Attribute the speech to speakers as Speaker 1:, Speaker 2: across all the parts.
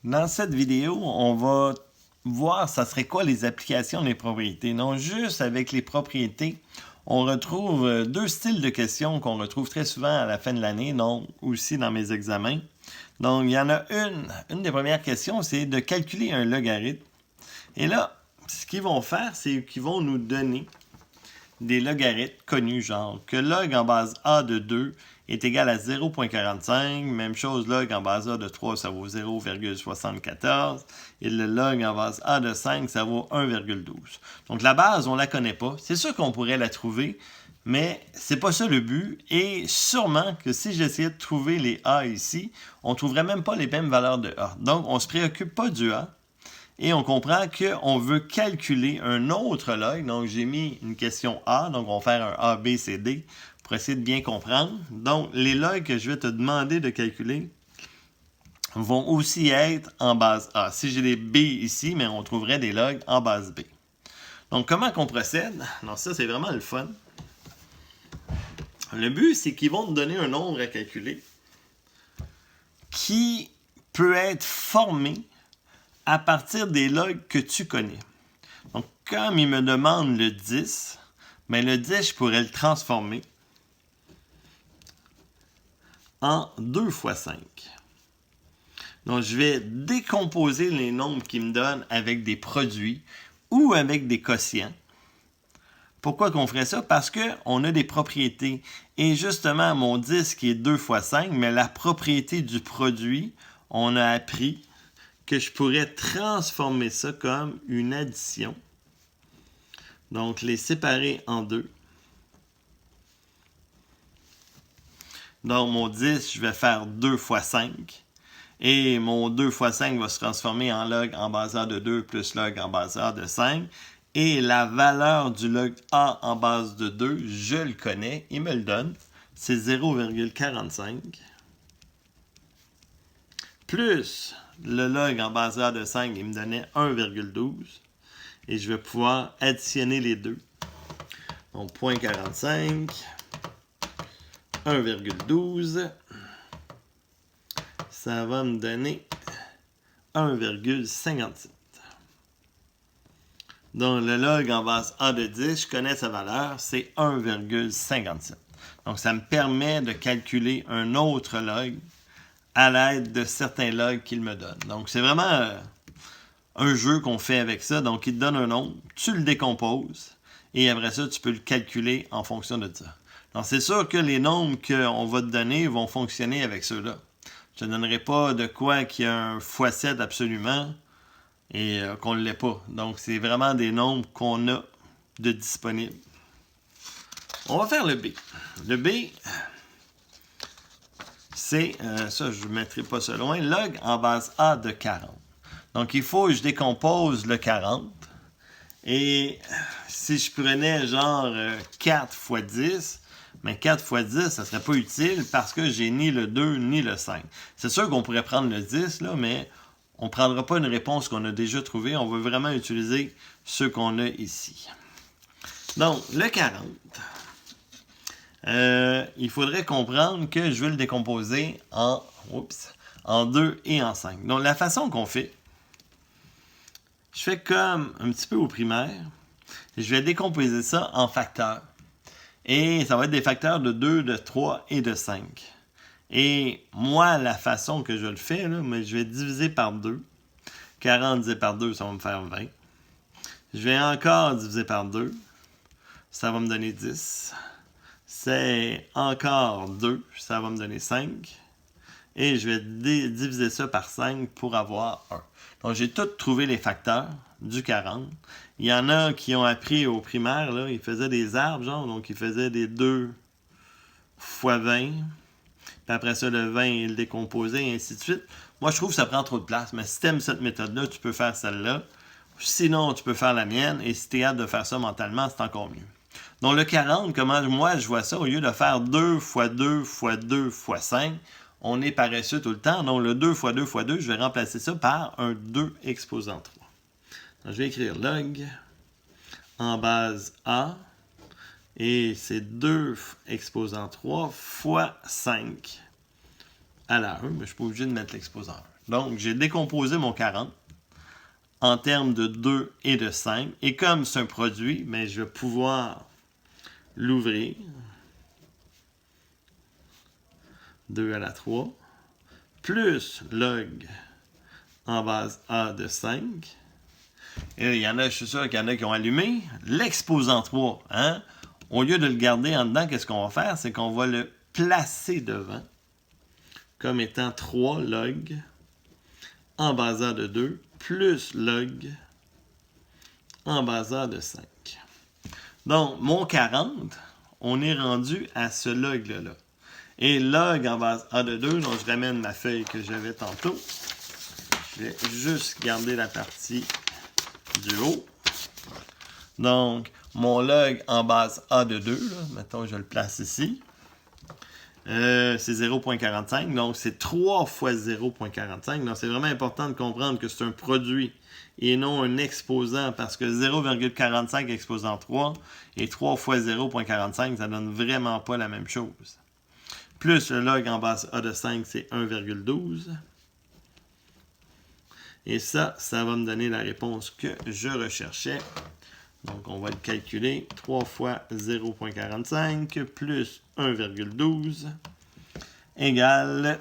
Speaker 1: Dans cette vidéo, on va voir ça serait quoi les applications des propriétés. Donc, juste avec les propriétés, on retrouve deux styles de questions qu'on retrouve très souvent à la fin de l'année, donc aussi dans mes examens. Donc, il y en a une des premières questions, c'est de calculer un logarithme. Et là, ce qu'ils vont faire, c'est qu'ils vont nous donner des logarithmes connus, genre que log en base A de 2 est égal à 0,45, même chose log en base A de 3, ça vaut 0,74, et le log en base A de 5, ça vaut 1,12. Donc la base, on la connaît pas. C'est sûr qu'on pourrait la trouver, mais c'est pas ça le but, et sûrement que si j'essayais de trouver les A ici, on trouverait même pas les mêmes valeurs de A. Donc on se préoccupe pas du A, et on comprend qu'on veut calculer un autre log. Donc, j'ai mis une question A. Donc, on va faire un A, B, C, D pour essayer de bien comprendre. Donc, les logs que je vais te demander de calculer vont aussi être en base A. Si j'ai des B ici, mais on trouverait des logs en base B. Donc, comment qu'on procède? Donc, ça, c'est vraiment le fun. Le but, c'est qu'ils vont te donner un nombre à calculer qui peut être formé à partir des logs que tu connais. Donc, comme il me demande le 10, bien le 10, je pourrais le transformer en 2 fois 5. Donc, je vais décomposer les nombres qu'il me donne avec des produits ou avec des quotients. Pourquoi qu'on ferait ça? Parce qu'on a des propriétés. Et justement, mon 10 qui est 2 fois 5, mais la propriété du produit, on a appris que je pourrais transformer ça comme une addition. Donc, les séparer en deux. Donc, mon 10, je vais faire 2 fois 5. Et mon 2 fois 5 va se transformer en log en base A de 2 plus log en base A de 5. Et la valeur du log A en base de 2, je le connais, il me le donne. C'est 0,45. Plus le log en base A de 5, il me donnait 1,12. Et je vais pouvoir additionner les deux. Donc, 0,45, 1,12, ça va me donner 1,57. Donc, le log en base A de 10, je connais sa valeur, c'est 1,57. Donc, ça me permet de calculer un autre log à l'aide de certains logs qu'il me donne. Donc, c'est vraiment un jeu qu'on fait avec ça. Donc, il te donne un nombre, tu le décomposes, et après ça, tu peux le calculer en fonction de ça. Donc, c'est sûr que les nombres qu'on va te donner vont fonctionner avec ceux-là. Je ne te donnerai pas de quoi qu'il y a un x7 absolument et qu'on ne l'ait pas. Donc, c'est vraiment des nombres qu'on a de disponibles. On va faire le B. Le B, c'est, ça je ne mettrai pas ça loin, log en base A de 40. Donc, il faut que je décompose le 40. Et si je prenais genre 4 fois 10, mais 4 fois 10, ça ne serait pas utile parce que j'ai ni le 2 ni le 5. C'est sûr qu'on pourrait prendre le 10, là, mais on ne prendra pas une réponse qu'on a déjà trouvée. On veut vraiment utiliser ceux qu'on a ici. Donc, le 40, il faudrait comprendre que je vais le décomposer en 2 et en 5. Donc, la façon qu'on fait, je fais comme un petit peu au primaire. Je vais décomposer ça en facteurs. Et ça va être des facteurs de 2, de 3 et de 5. Et moi, la façon que je le fais, là, mais je vais diviser par 2. 40 divisé par 2, ça va me faire 20. Je vais encore diviser par 2. Ça va me donner 10. C'est encore 2. Ça va me donner 5. Et je vais diviser ça par 5 pour avoir 1. Donc, j'ai tout trouvé les facteurs du 40. Il y en a qui ont appris au primaire, là, ils faisaient des arbres, genre, donc ils faisaient des 2 fois 20. Puis après ça, le 20, ils le décomposaient, et ainsi de suite. Moi, je trouve que ça prend trop de place, mais si tu aimes cette méthode-là, tu peux faire celle-là. Sinon, tu peux faire la mienne, et si tu es hâte de faire ça mentalement, c'est encore mieux. Donc, le 40, comment moi je vois ça, au lieu de faire 2 fois 2 fois 2 fois 5, on est paresseux tout le temps. Donc, le 2 fois 2 fois 2, je vais remplacer ça par un 2 exposant 3. Donc, je vais écrire log en base A. Et c'est 2 exposant 3 fois 5 à la 1, mais je ne suis pas obligé de mettre l'exposant 1. Donc, j'ai décomposé mon 40 en termes de 2 et de 5. Et comme c'est un produit, ben, je vais pouvoir l'ouvrir. 2 à la 3, plus log en base A de 5. Et il y en a, je suis sûr qu'il y en a qui ont allumé l'exposant 3. Hein? Au lieu de le garder en dedans, qu'est-ce qu'on va faire? C'est qu'on va le placer devant comme étant 3 log en base A de 2 plus log en base A de 5. Donc, mon 40, on est rendu à ce log-là. Et log en base A de 2, donc je ramène ma feuille que j'avais tantôt. Je vais juste garder la partie du haut. Donc, mon log en base A de 2, là, mettons, je le place ici. C'est 0.45, donc c'est 3 fois 0.45. Donc, c'est vraiment important de comprendre que c'est un produit et non un exposant, parce que 0,45 exposant 3 et 3 fois 0.45, ça donne vraiment pas la même chose. Plus le log en base A de 5, c'est 1,12. Et ça va me donner la réponse que je recherchais. Donc, on va le calculer. 3 fois 0,45 plus 1,12 égale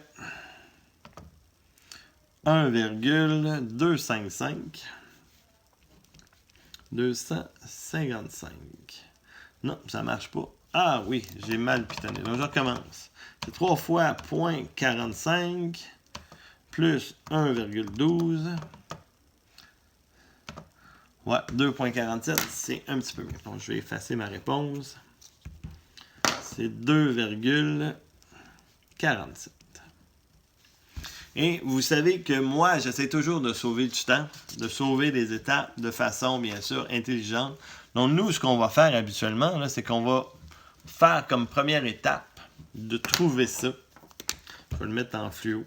Speaker 1: 1,255. 255. Non, ça ne marche pas. Ah oui, j'ai mal pitonné. Donc, je recommence. C'est 3 fois 0,45 plus 1,12. Ouais, 2,47, c'est un petit peu mieux. Donc, je vais effacer ma réponse. C'est 2,47. Et vous savez que moi, j'essaie toujours de sauver du temps, de sauver des étapes de façon, bien sûr, intelligente. Donc, nous, ce qu'on va faire habituellement, c'est qu'on va faire comme première étape de trouver ça. Je vais le mettre en fluo.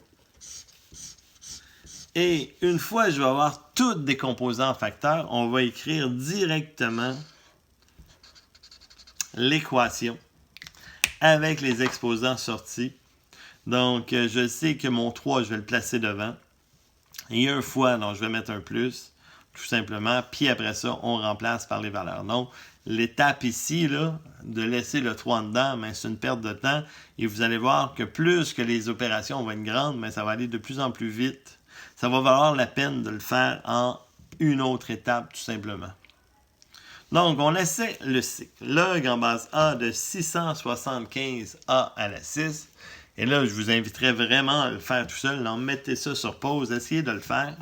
Speaker 1: Et une fois que je vais avoir tout décomposé en facteurs, on va écrire directement l'équation avec les exposants sortis. Donc, je sais que mon 3, je vais le placer devant. Et une fois, donc, je vais mettre un plus, tout simplement. Puis après ça, on remplace par les valeurs. Donc, l'étape ici, là, de laisser le 3 en dedans, mais c'est une perte de temps. Et vous allez voir que plus que les opérations vont être grandes, mais ça va aller de plus en plus vite. Ça va valoir la peine de le faire en une autre étape, tout simplement. Donc, on essaie le cycle. Log en base A de 675A à la 6. Et là, je vous inviterais vraiment à le faire tout seul. Donc, mettez ça sur pause, essayez de le faire.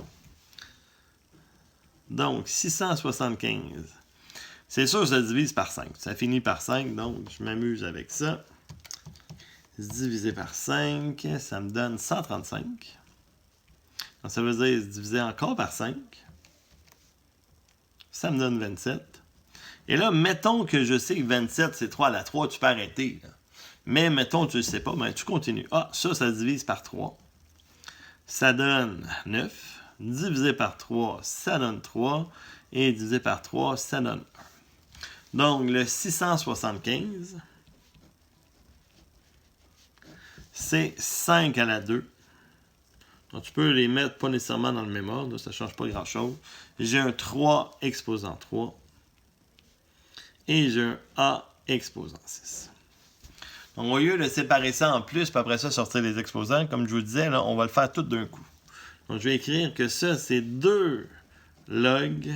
Speaker 1: Donc, 675. C'est sûr que ça divise par 5. Ça finit par 5, donc je m'amuse avec ça. Divisé par 5, ça me donne 135. Donc, ça veut dire diviser encore par 5. Ça me donne 27. Et là, mettons que je sais que 27, c'est 3 à la 3, tu peux arrêter. Là. Mais mettons que tu ne sais pas, ben, tu continues. Ah, ça divise par 3. Ça donne 9. Divisé par 3, ça donne 3. Et divisé par 3, ça donne 1. Donc, le 675, c'est 5 à la 2. Donc, tu peux les mettre pas nécessairement dans le même ordre, ça ne change pas grand-chose. J'ai un 3 exposant 3. Et j'ai un A exposant 6. Donc, au lieu de séparer ça en plus, puis après ça, sortir les exposants, comme je vous disais, là, on va le faire tout d'un coup. Donc, je vais écrire que ça, c'est 2 log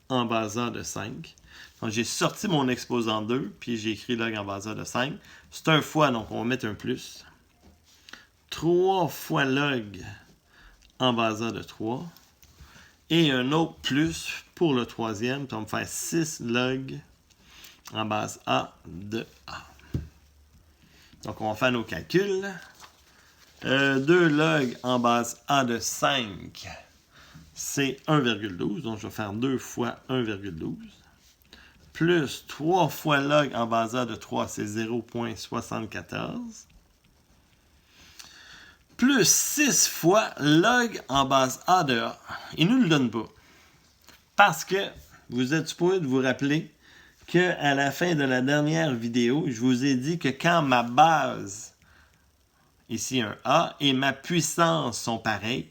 Speaker 1: en base A de 5. Donc, j'ai sorti mon exposant 2, puis j'ai écrit log en base A de 5. C'est un fois, donc on va mettre un plus. 3 fois log en base A de 3. Et un autre plus pour le troisième, puis on va me faire 6 log en base A de A. Donc, on va faire nos calculs. 2 log en base A de 5, c'est 1,12. Donc, je vais faire 2 fois 1,12. Plus 3 fois log en base A de 3, c'est 0,74. Plus 6 fois log en base A de A. Il ne nous le donne pas. Parce que vous êtes supposé de vous rappeler qu'à la fin de la dernière vidéo, je vous ai dit que quand ma base ici un A, et ma puissance sont pareils.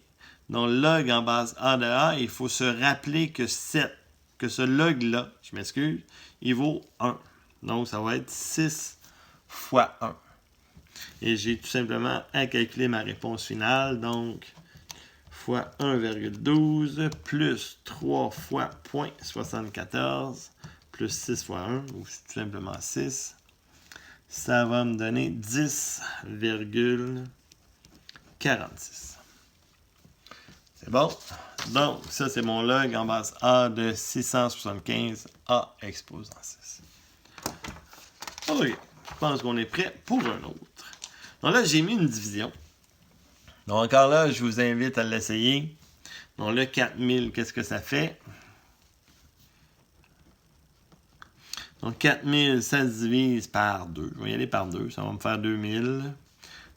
Speaker 1: Donc, log en base A de A, il faut se rappeler que ce log-là, je m'excuse, il vaut 1. Donc, ça va être 6 fois 1. Et j'ai tout simplement à calculer ma réponse finale. Donc, fois 1,12 plus 3 fois 0,74 plus 6 fois 1, ou tout simplement 6. Ça va me donner 10,46. C'est bon? Donc, ça, c'est mon log en base A de 675 A exposant 6. OK. Je pense qu'on est prêt pour un autre. Donc là, j'ai mis une division. Donc encore là, je vous invite à l'essayer. Donc là, 4000, qu'est-ce que ça fait? Donc 4000, ça se divise par 2. Je vais y aller par 2, ça va me faire 2000.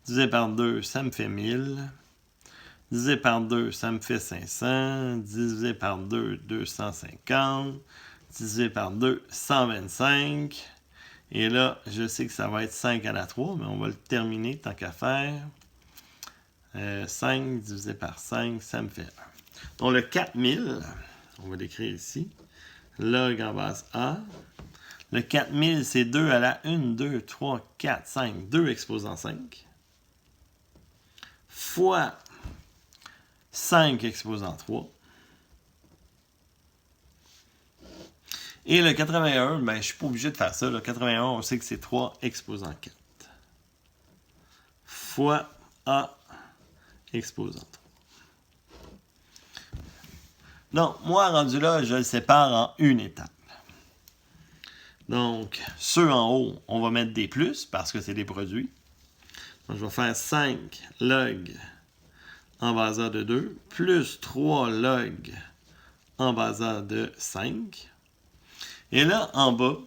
Speaker 1: Divisé par 2, ça me fait 1000. Divisé par 2, ça me fait 500. Divisé par 2, 250. Divisé par 2, 125. Et là, je sais que ça va être 5 à la 3, mais on va le terminer tant qu'à faire. 5 divisé par 5, ça me fait 1. Donc le 4000, on va l'écrire ici. Log en base A. Le 4000, c'est 2 à la 1, 2, 3, 4, 5. 2 exposant 5. Fois 5 exposant 3. Et le 81, ben, je ne suis pas obligé de faire ça. Le 81, on sait que c'est 3 exposant 4. Fois A exposant 3. Donc, moi, rendu là, je le sépare en une étape. Donc, ceux en haut, on va mettre des plus parce que c'est des produits. Donc, je vais faire 5 log en base A de 2 plus 3 log en base A de 5. Et là, en bas,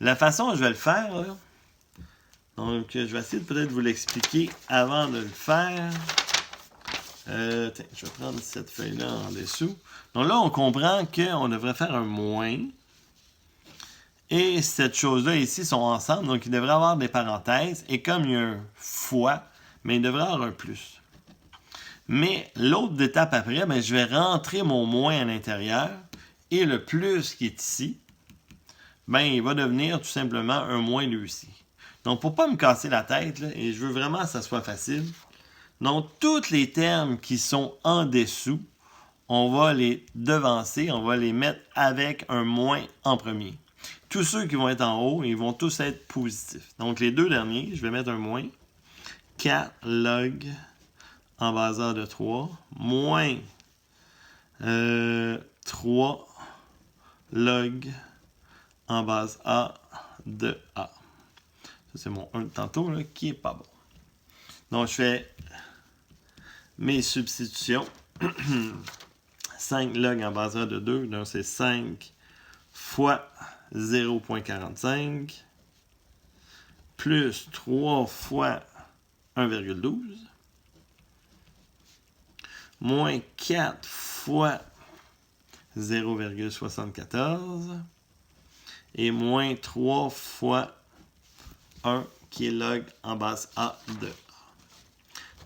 Speaker 1: la façon dont je vais le faire, là, donc je vais essayer de peut-être vous l'expliquer avant de le faire. Je vais prendre cette feuille-là en dessous. Donc là, on comprend qu'on devrait faire un moins. Et cette chose-là ici sont ensemble, donc il devrait avoir des parenthèses. Et comme il y a un fois, mais il devrait avoir un plus. Mais l'autre étape après, ben, je vais rentrer mon moins à l'intérieur. Et le plus qui est ici, ben, il va devenir tout simplement un moins lui aussi. Donc, pour ne pas me casser la tête, là, et je veux vraiment que ça soit facile, donc tous les termes qui sont en dessous, on va les devancer, on va les mettre avec un moins en premier. Tous ceux qui vont être en haut, ils vont tous être positifs. Donc, les deux derniers, je vais mettre un moins. 4 log en base A de 3, moins 3 log en base A de A. Ça, c'est mon 1 de tantôt là, qui n'est pas bon. Donc, je fais mes substitutions. 5 log en base A de 2, donc c'est 5 fois 0,45 plus 3 fois 1,12 moins 4 fois 0,74 et moins 3 fois 1 qui est log en base A de A.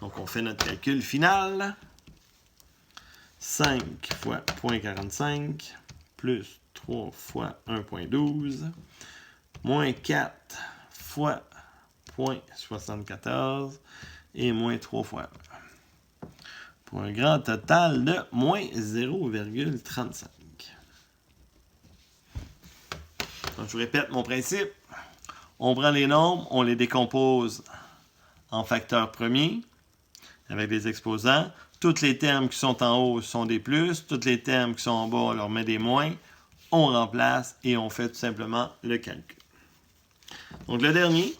Speaker 1: Donc, on fait notre calcul final. 5 fois 0,45 plus 3 fois 1,12 moins 4 fois 0,74 et moins 3 fois 1. Pour un grand total de moins 0,35. Donc, je vous répète mon principe. On prend les nombres, on les décompose en facteurs premiers avec des exposants. Tous les termes qui sont en haut sont des plus. Tous les termes qui sont en bas, on leur met des moins. On remplace et on fait tout simplement le calcul. Donc, le dernier,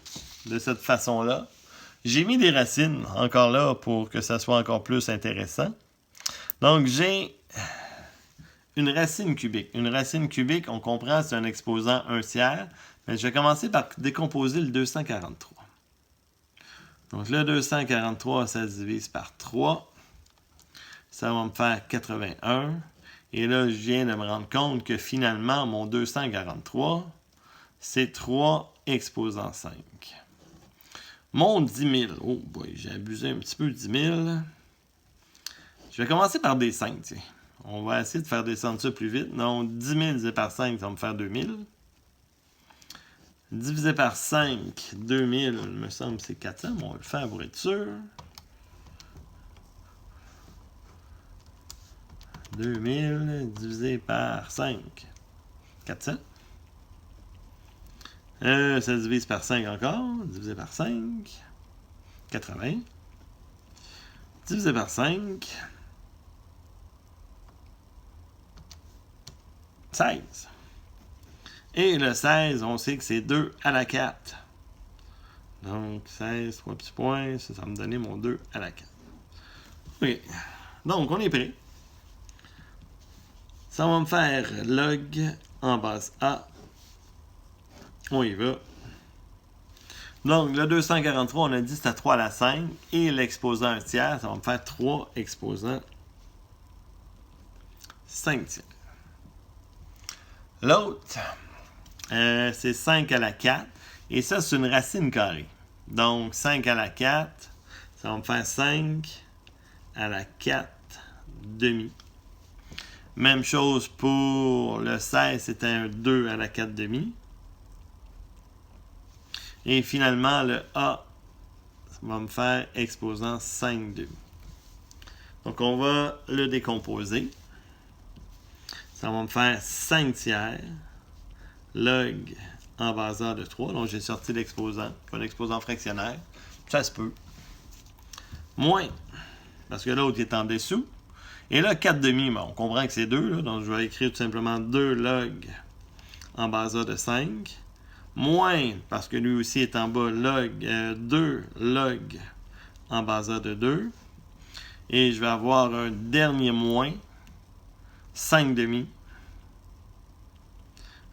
Speaker 1: de cette façon-là, j'ai mis des racines, encore là, pour que ça soit encore plus intéressant. Donc, j'ai une racine cubique. Une racine cubique, on comprend, c'est un exposant 1/3. Mais je vais commencer par décomposer le 243. Donc, le 243, ça se divise par 3. Ça va me faire 81. Et là, je viens de me rendre compte que finalement, mon 243, c'est 3 exposant 5. Mon 10 000. Oh boy, j'ai abusé un petit peu 10 000. Je vais commencer par des 5, tiens. On va essayer de faire descendre ça plus vite. Donc, 10 000 divisé par 5, ça va me faire 2 000. Divisé par 5, 2 000, il me semble que c'est 400, mais on va le faire pour être sûr. 2 000 divisé par 5, 400. Ça se divise par 5 encore. Divisé par 5, 80. Divisé par 5, 16. Et le 16, on sait que c'est 2 à la 4. Donc, 16, 3 petits points. Ça va me donner mon 2 à la 4. OK. Donc, on est prêt. Ça va me faire log en base A. On y va. Donc, le 243, on a dit c'était 3 à la 5. Et l'exposant 1 tiers, ça va me faire 3 exposant 5 tiers. L'autre, c'est 5 à la 4. Et ça, c'est une racine carrée. Donc, 5 à la 4, ça va me faire 5 à la 4 demi. Même chose pour le 16, c'était un 2 à la 4 demi. Et finalement, le A, ça va me faire exposant 5 demi. Donc, on va le décomposer. Ça va me faire 5 tiers log en base A de 3. Donc, j'ai sorti l'exposant, un exposant fractionnaire. Ça se peut. Moins, parce que l'autre est en dessous. Et là, 4 demi, on comprend que c'est 2. Là, donc, je vais écrire tout simplement 2 log en base A de 5. Moins, parce que lui aussi est en bas, 2 log en base A de 2. Et je vais avoir un dernier moins, 5 demi,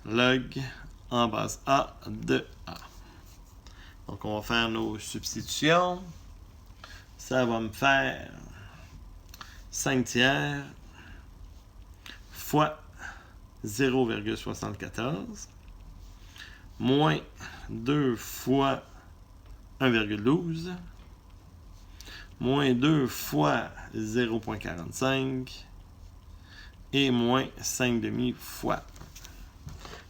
Speaker 1: log en base A de A. Donc, on va faire nos substitutions. Ça va me faire 5 tiers fois 0,74 moins 2 fois 1,12 moins 2 fois 0,45 et moins 5 demi fois.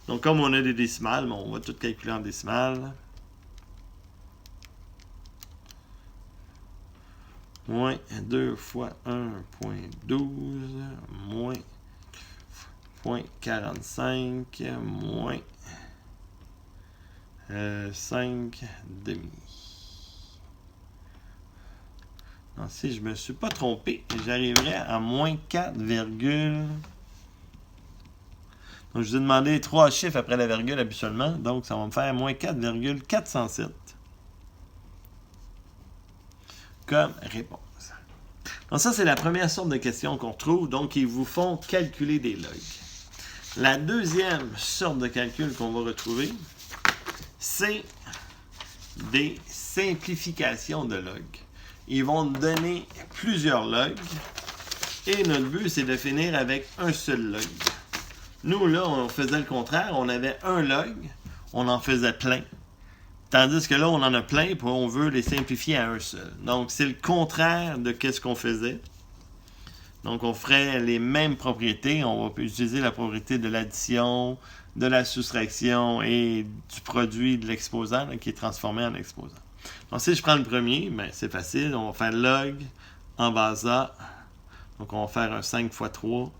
Speaker 1: Donc, comme on a des décimales, on va tout calculer en décimales. Moins 2 fois 1,12 moins 0,45 moins 5 demi. Donc, si je ne me suis pas trompé, j'arriverai à moins 4, donc, je vous ai demandé 3 chiffres après la virgule habituellement. Donc, ça va me faire moins 4,407 comme réponse. Donc, ça, c'est la première sorte de question qu'on trouve. Donc, ils vous font calculer des logs. La deuxième sorte de calcul qu'on va retrouver, c'est des simplifications de logs. Ils vont nous donner plusieurs logs et notre but, c'est de finir avec un seul log. Nous, là, on faisait le contraire. On avait un log, on en faisait plein. Tandis que là, on en a plein, puis on veut les simplifier à un seul. Donc, c'est le contraire de ce qu'on faisait. Donc, on ferait les mêmes propriétés. On va utiliser la propriété de l'addition, de la soustraction et du produit de l'exposant là, qui est transformé en exposant. Donc, si je prends le premier, ben, c'est facile. On va faire log en base A. Donc, on va faire un 5 fois 3.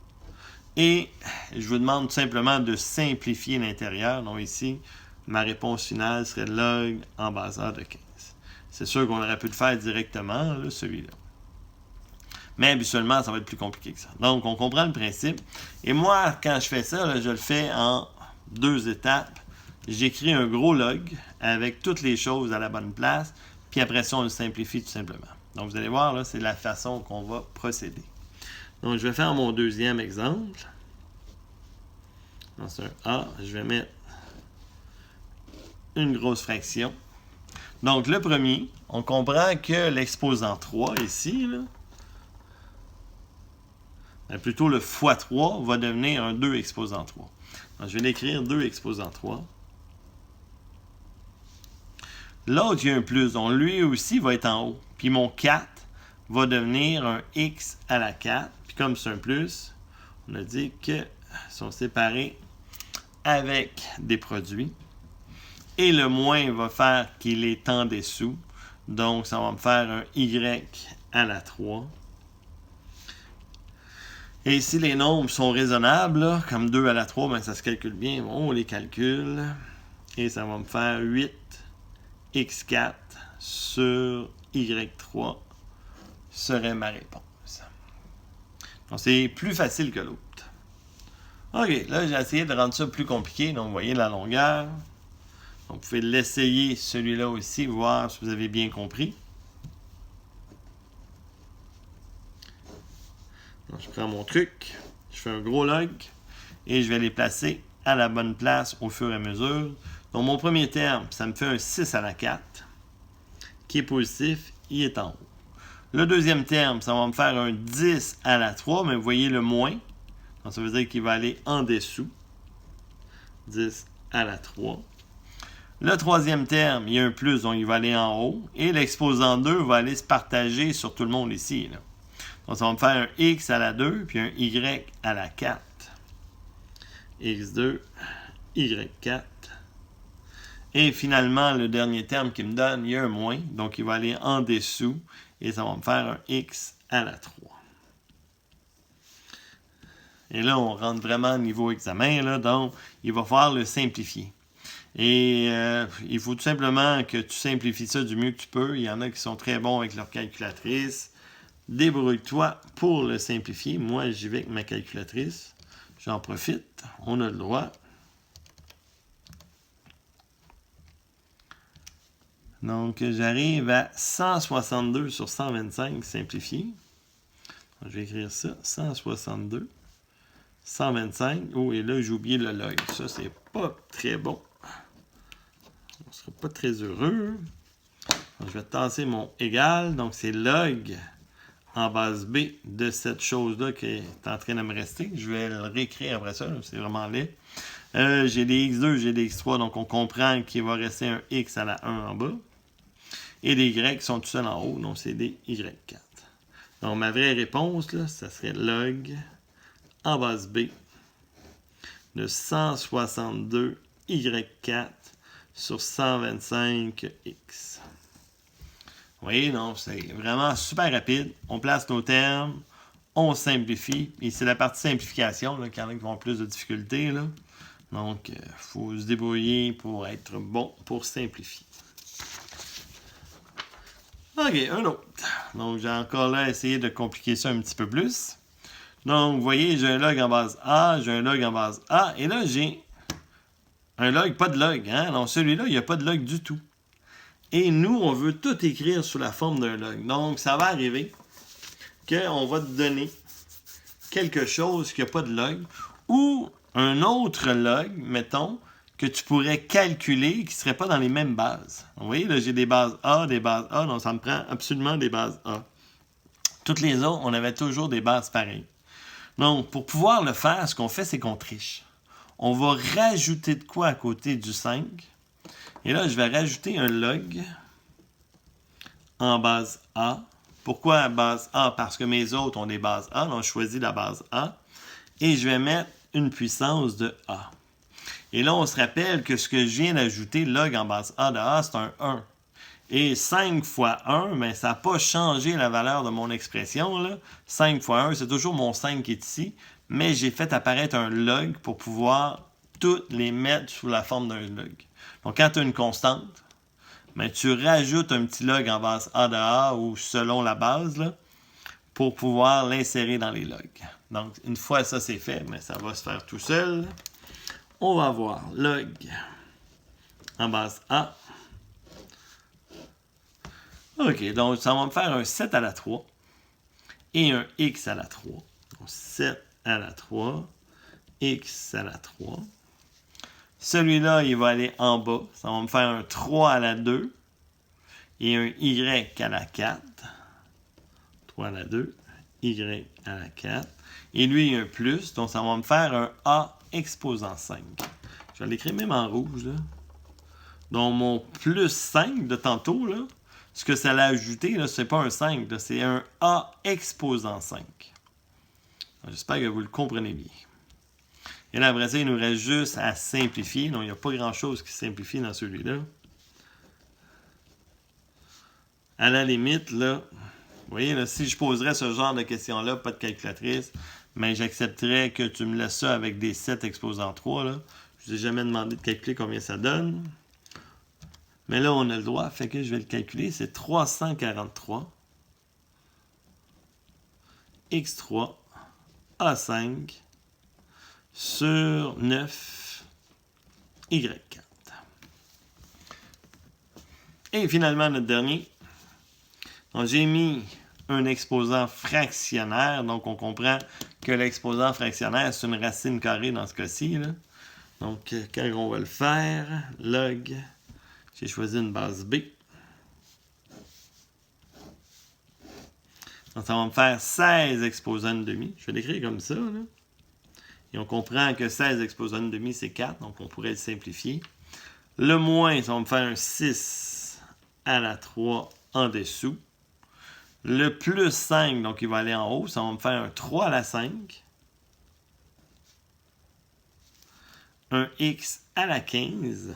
Speaker 1: Et je vous demande tout simplement de simplifier l'intérieur. Donc, ici, ma réponse finale serait log en base A de 15. C'est sûr qu'on aurait pu le faire directement, là, celui-là. Mais habituellement, ça va être plus compliqué que ça. Donc, on comprend le principe. Et moi, quand je fais ça, là, je le fais en 2 étapes. J'écris un gros log avec toutes les choses à la bonne place. Puis après ça, on le simplifie tout simplement. Donc, vous allez voir, là, c'est la façon qu'on va procéder. Donc, je vais faire mon deuxième exemple. Dans un A, je vais mettre une grosse fraction. Donc, le premier, on comprend que l'exposant 3 ici, là, plutôt le fois 3 va devenir un 2 exposant 3. Donc, je vais l'écrire 2 exposant 3. L'autre, il y a un plus. Donc, lui aussi va être en haut. Puis mon 4 va devenir un x à la 4. Puis comme c'est un plus, on a dit qu'ils sont séparés avec des produits. Et le moins va faire qu'il est en dessous. Donc, ça va me faire un y à la 3. Et si les nombres sont raisonnables, là, comme 2 à la 3, ben, ça se calcule bien. On les calcule. Et ça va me faire 8x4 sur y3 serait ma réponse. Donc, c'est plus facile que l'autre. OK, là, j'ai essayé de rendre ça plus compliqué. Donc, vous voyez la longueur. Donc, vous pouvez l'essayer, celui-là aussi, voir si vous avez bien compris. Donc, je prends mon truc, je fais un gros log et je vais les placer à la bonne place au fur et à mesure. Donc, mon premier terme, ça me fait un 6 à la 4 qui est positif, il est en haut. Le deuxième terme, ça va me faire un 10 à la 3, mais vous voyez le moins. Donc, ça veut dire qu'il va aller en dessous. 10 à la 3. Le troisième terme, il y a un plus, donc il va aller en haut. Et l'exposant 2 va aller se partager sur tout le monde ici. Là. Donc, ça va me faire un x à la 2, puis un y à la 4. x2, y4. Et finalement, le dernier terme qui me donne, il y a un moins, donc il va aller en dessous, et ça va me faire un x à la 3. Et là, on rentre vraiment au niveau examen, là, donc il va falloir le simplifier. Et il faut tout simplement que tu simplifies ça du mieux que tu peux. Il y en a qui sont très bons avec leur calculatrice. Débrouille-toi pour le simplifier. Moi, j'y vais avec ma calculatrice. J'en profite. On a le droit. Donc, j'arrive à 162 sur 125 simplifié. Je vais écrire ça. 162. 125. Oh, et là, j'ai oublié le log. Ça, c'est pas très bon. On ne sera pas très heureux. Donc, je vais tasser mon égal. Donc, c'est log en base B de cette chose-là qui est en train de me rester. Je vais le réécrire après ça. C'est vraiment laid. J'ai des x2, j'ai des x3. Donc, on comprend qu'il va rester un x à la 1 en bas. Et les y sont tout seuls en haut. Donc, c'est des y4. Donc, ma vraie réponse, là, ça serait log en base B de 162 y4 sur 125x. Vous voyez, donc c'est vraiment super rapide. On place nos termes, on simplifie. Et c'est la partie simplification là, qu'il y en a qui vont plus de difficultés. Là. Donc, il faut se débrouiller pour être bon pour simplifier. OK, un autre. Donc, j'ai encore là essayé de compliquer ça un petit peu plus. Donc, vous voyez, j'ai un log en base A, j'ai un log en base A, et là, j'ai un log, pas de log. Hein? Donc, celui-là, il n'y a pas de log du tout. Et nous, on veut tout écrire sous la forme d'un log. Donc, ça va arriver qu'on va te donner quelque chose qui n'a pas de log, ou un autre log, mettons, que tu pourrais calculer qui ne serait pas dans les mêmes bases. Vous voyez, là, j'ai des bases A, donc ça me prend absolument des bases A. Toutes les autres, on avait toujours des bases pareilles. Donc, pour pouvoir le faire, ce qu'on fait, c'est qu'on triche. On va rajouter de quoi à côté du 5. Et là, je vais rajouter un log en base A. Pourquoi base A? Parce que mes autres ont des bases A. Donc, je choisis la base A. Et je vais mettre une puissance de A. Et là, on se rappelle que ce que je viens d'ajouter, log en base A de A, c'est un 1. Et 5 fois 1, mais ça n'a pas changé la valeur de mon expression. Là. 5 fois 1, c'est toujours mon 5 qui est ici. Mais j'ai fait apparaître un log pour pouvoir toutes les mettre sous la forme d'un log. Donc, quand tu as une constante, ben, tu rajoutes un petit log en base A de A ou selon la base là, pour pouvoir l'insérer dans les logs. Donc, une fois ça c'est fait, mais ça va se faire tout seul. On va avoir log en base A. OK, donc ça va me faire un 7 à la 3 et un x à la 3. Donc, 7 à la 3, x à la 3. Celui-là, il va aller en bas. Ça va me faire un 3 à la 2 et un y à la 4. 3 à la 2, y à la 4. Et lui, il y a un plus, donc ça va me faire un a exposant 5. Je vais l'écrire même en rouge, là. Donc, mon plus 5 de tantôt, là, ce que ça l'a ajouté, ce n'est pas un 5, c'est un A exposant 5. J'espère que vous le comprenez bien. Et là, après ça, il nous reste juste à simplifier. Donc, il n'y a pas grand-chose qui simplifie dans celui-là. À la limite, là, vous voyez, là, si je poserais ce genre de questions-là, pas de calculatrice, mais j'accepterais que tu me laisses ça avec des 7 exposant 3. Là. Je ne t'ai jamais demandé de calculer combien ça donne. Mais là, on a le droit, fait que je vais le calculer. C'est 343 x3 A5 sur 9 Y4. Et finalement, notre dernier. Donc, j'ai mis un exposant fractionnaire. Donc, on comprend que l'exposant fractionnaire, c'est une racine carrée dans ce cas-ci. Donc, quand on va le faire, log, j'ai choisi une base B. Donc, ça va me faire 16 exposants de demi. Je vais l'écrire comme ça. Là. Et on comprend que 16 exposants de demi, c'est 4. Donc, on pourrait le simplifier. Le moins, ça va me faire un 6 à la 3 en dessous. Le plus 5, donc il va aller en haut, ça va me faire un 3 à la 5. Un x à la 15.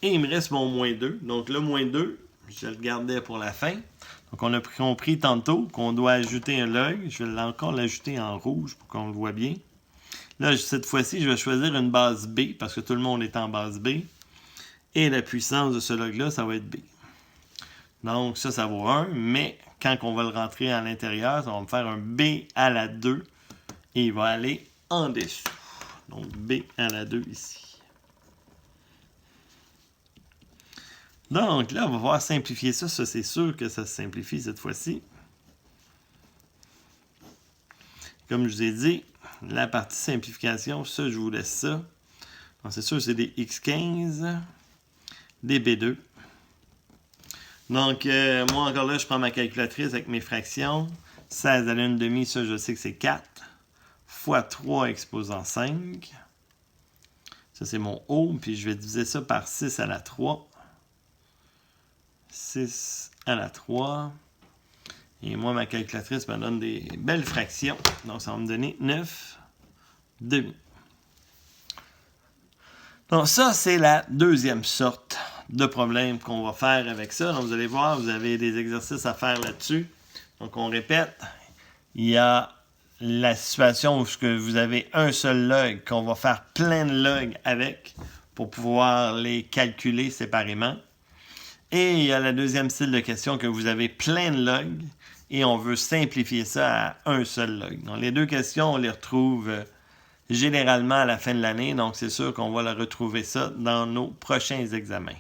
Speaker 1: Et il me reste mon moins 2. Donc le moins 2, je le gardais pour la fin. Donc on a compris tantôt qu'on doit ajouter un log. Je vais encore l'ajouter en rouge pour qu'on le voit bien. Là, cette fois-ci, je vais choisir une base B parce que tout le monde est en base B. Et la puissance de ce log-là, ça va être B. Donc ça vaut 1, mais quand on va le rentrer à l'intérieur, ça va me faire un B à la 2 et il va aller en dessous. Donc B à la 2 ici. Donc là, on va pouvoir simplifier ça. Ça, c'est sûr que ça se simplifie cette fois-ci. Comme je vous ai dit, la partie simplification, ça, je vous laisse ça. Donc c'est sûr, c'est des X15, des B2. Donc, moi, encore là, je prends ma calculatrice avec mes fractions. 16 à la 1/2, ça, je sais que c'est 4. Fois 3 exposant 5. Ça, c'est mon O. Puis, je vais diviser ça par 6 à la 3. 6 à la 3. Et moi, ma calculatrice me donne des belles fractions. Donc, ça va me donner 9,5. Donc, ça, c'est la deuxième sorte de problème qu'on va faire avec ça. Donc, vous allez voir, vous avez des exercices à faire là-dessus. Donc, on répète, il y a la situation où vous avez un seul log, qu'on va faire plein de logs avec pour pouvoir les calculer séparément. Et il y a la deuxième style de question que vous avez plein de logs et on veut simplifier ça à un seul log. Donc, les deux questions, on les retrouve généralement à la fin de l'année. Donc, c'est sûr qu'on va retrouver ça dans nos prochains examens.